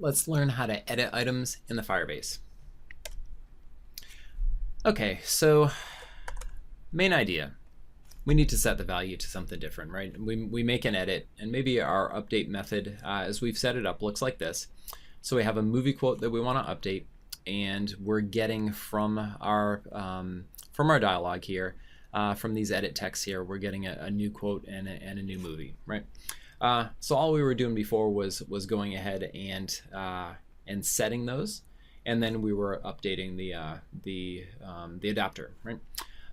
let's learn how to edit items in the Firebase. Okay, so main idea. We need to set the value to something different, right? We make an edit, and maybe our update method, as we've set it up, looks like this. So we have a movie quote that we want to update, and we're getting from our dialogue here, from these edit texts here, we're getting a new quote and a new movie, right? So all we were doing before was going ahead and setting those, and then we were updating the adapter, right?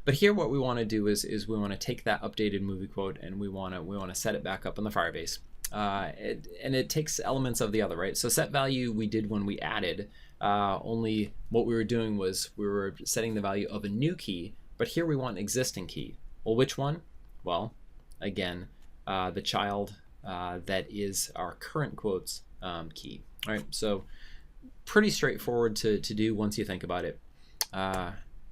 But here what we want to do is we want to take that updated movie quote and we want to set it back up in the Firebase. And it takes elements of the other, right? So set value we did when we added, only what we were doing was we were setting the value of a new key, but here we want an existing key. Well, which one? Well, again, the child that is our current quotes key. All right, so pretty straightforward to do once you think about it.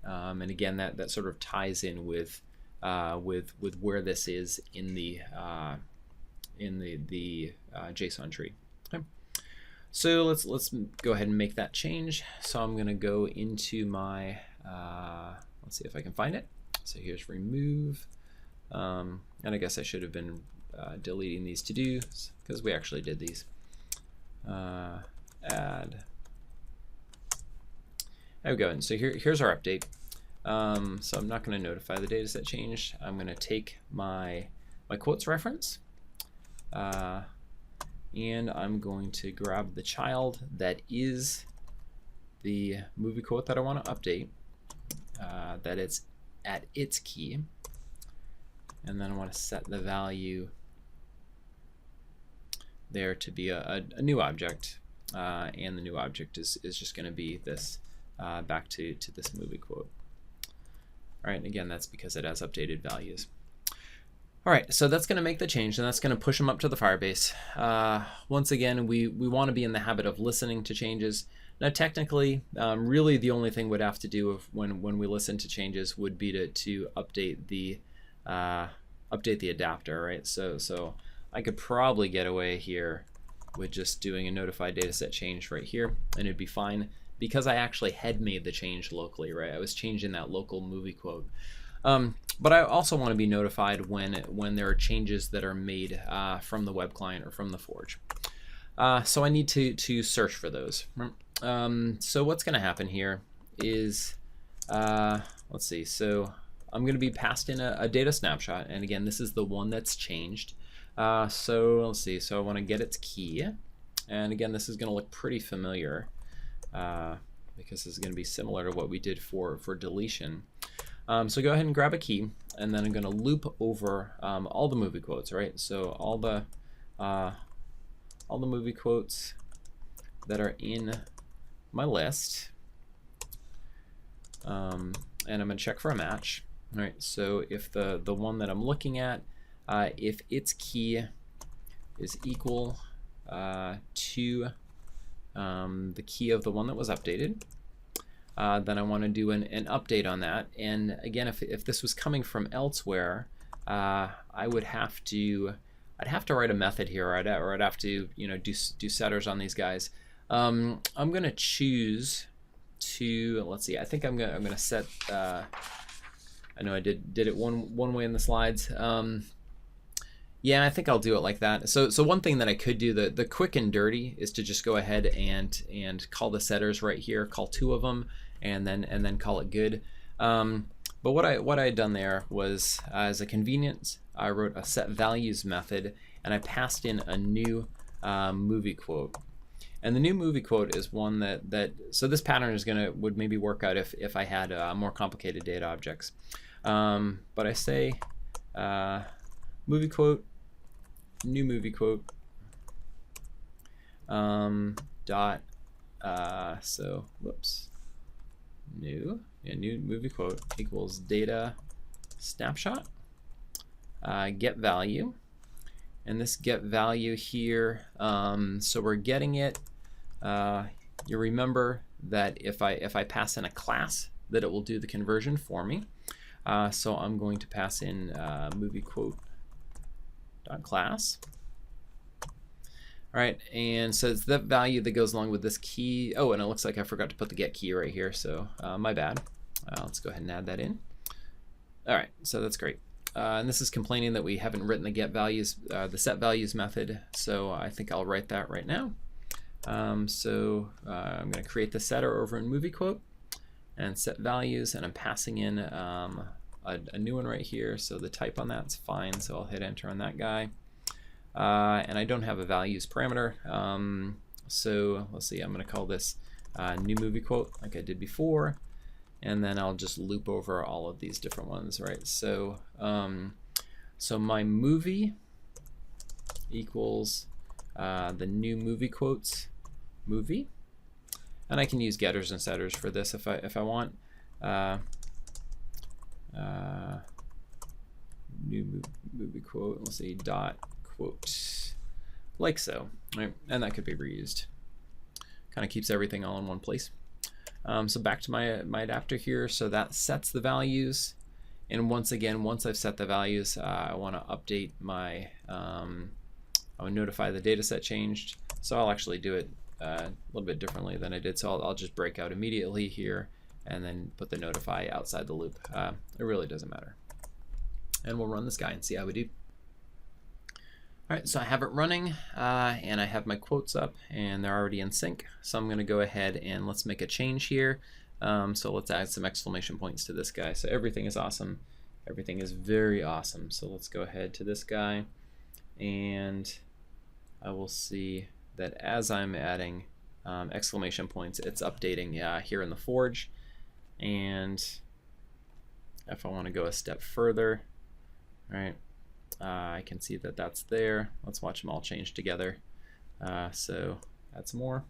And again, that sort of ties in with where this is in the JSON tree. Okay. So let's go ahead and make that change. So I'm going to go into my let's see if I can find it. So here's remove, and I guess I should have been deleting these to-dos because we actually did these. Add. There we go. And so here's our update. So I'm not going to notify the data set changed. I'm going to take my quotes reference, and I'm going to grab the child that is the movie quote that I want to update, that it's at its key, and then I want to set the value there to be a new object, and the new object is just going to be this back to this movie quote. All right, again, that's because it has updated values. All right, so that's going to make the change, and that's going to push them up to the Firebase. Once again, we want to be in the habit of listening to changes. Now, technically, really the only thing we'd have to do when we listen to changes would be to update the adapter, right? So I could probably get away here with just doing a notify dataset change right here, and it'd be fine because I actually had made the change locally, right? I was changing that local movie quote. But I also want to be notified when there are changes that are made from the web client or from the Forge. So I need to search for those. So what's going to happen here is, let's see, so I'm going to be passed in a data snapshot, and again, this is the one that's changed. So let's see, so I want to get its key, and again, this is going to look pretty familiar because this is going to be similar to what we did for deletion. So go ahead and grab a key, and then I'm going to loop over all the movie quotes, right? So all the movie quotes that are in my list, and I'm going to check for a match. All right, so if the one that I'm looking at, if its key is equal to the key of the one that was updated, then I want to do an update on that. And again, if this was coming from elsewhere, I'd have to write a method here, or I'd have to do setters on these guys. I'm gonna choose to, let's see, I think I'm gonna set. I know I did it one way in the slides. Yeah, I think I'll do it like that. So one thing that I could do, the quick and dirty, is to just go ahead and call the setters right here, call 2 of them, and then call it good. But what I had done there was, as a convenience, I wrote a set values method, and I passed in a new movie quote. And the new movie quote is one that so this pattern would maybe work out if I had more complicated data objects. But I say movie quote, new movie quote, dot, so whoops, new movie quote equals data snapshot, get value, and this get value here, so we're getting it, you remember that if I pass in a class, that it will do the conversion for me. So I'm going to pass in movie quote dot class. All right, and so it's that value that goes along with this key. Oh, and it looks like I forgot to put the get key right here, so my bad. Let's go ahead and add that in. All right, so that's great. And this is complaining that we haven't written the get values, the set values method, so I think I'll write that right now. I'm going to create the setter over in movie quote and set values, and I'm passing in a new one right here, so the type on that's fine, so I'll hit enter on that guy. And I don't have a values parameter, so let's see, I'm going to call this new movie quote like I did before, and then I'll just loop over all of these different ones, right? So, so my movie equals the new movie quotes movie, and I can use getters and setters for this if I want. New movie quote. Let's see, dot quote, like so, right? And that could be reused. Kind of keeps everything all in one place. So back to my adapter here. So that sets the values, and once again, once I've set the values, I want to update my. I would notify the data set changed. So I'll actually do it a little bit differently than I did. So I'll just break out immediately here and then put the notify outside the loop. It really doesn't matter. And we'll run this guy and see how we do. All right, so I have it running and I have my quotes up and they're already in sync. So I'm going to go ahead and let's make a change here. So let's add some exclamation points to this guy. So everything is awesome. Everything is very awesome. So let's go ahead to this guy, and I will see that as I'm adding exclamation points, it's updating here in the Forge. And if I want to go a step further, right, I can see that that's there. Let's watch them all change together. So add some more.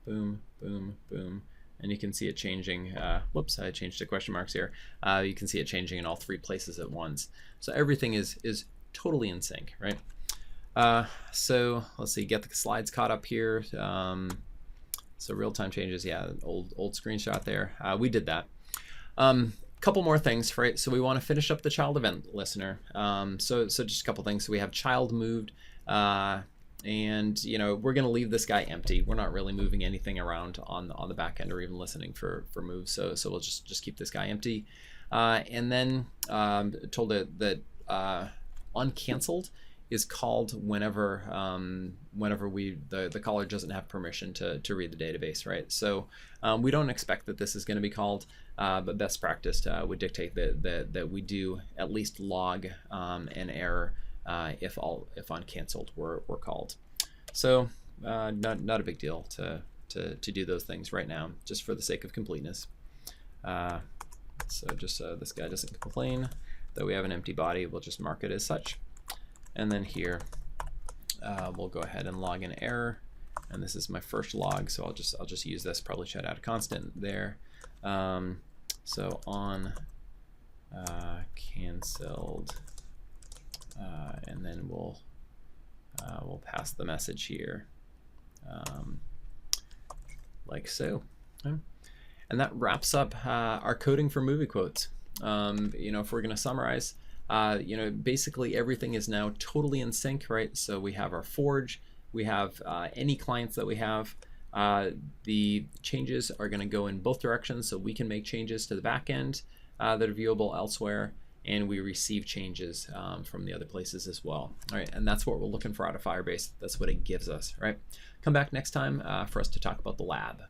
Boom, boom, boom. And you can see it changing. Whoops, I changed the question marks here. You can see it changing in all three places at once. So everything is totally in sync, right? So let's see, get the slides caught up here. So real-time changes, yeah, old screenshot there. We did that. Couple more things, right? So we want to finish up the child event listener. So just a couple things. So we have child moved, and you know, we're going to leave this guy empty. We're not really moving anything around on the back end or even listening for moves. So we'll just keep this guy empty. And then told it that uncanceled is called whenever the caller doesn't have permission to read the database, right? So we don't expect that this is going to be called, but best practice would dictate that we do at least log an error if uncanceled were called. So not a big deal to do those things right now, just for the sake of completeness. So just this guy doesn't complain that we have an empty body, we'll just mark it as such. And then here we'll go ahead and log an error, and this is my first log, so I'll just use this, probably should add a constant there. So on canceled, and then we'll pass the message here like so. Okay. And that wraps up our coding for movie quotes. You know, if we're going to summarize, you know, basically everything is now totally in sync, right? So we have our Forge, we have any clients that we have. The changes are going to go in both directions, so we can make changes to the back end that are viewable elsewhere, and we receive changes from the other places as well. All right, and that's what we're looking for out of Firebase. That's what it gives us, right? Come back next time for us to talk about the lab.